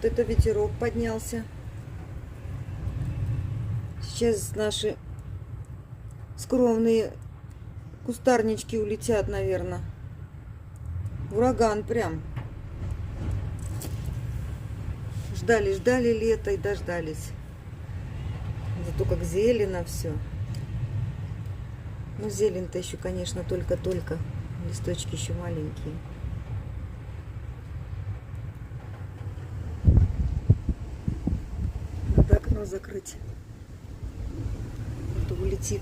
Вот это ветерок поднялся. Сейчас наши скромные кустарнички улетят, наверное. Ураган прям. Ждали лета и дождались. Зато как зелено все. Ну, зелень-то еще, конечно, только-только. Листочки еще маленькие. Надо окно закрыть. А то улетит.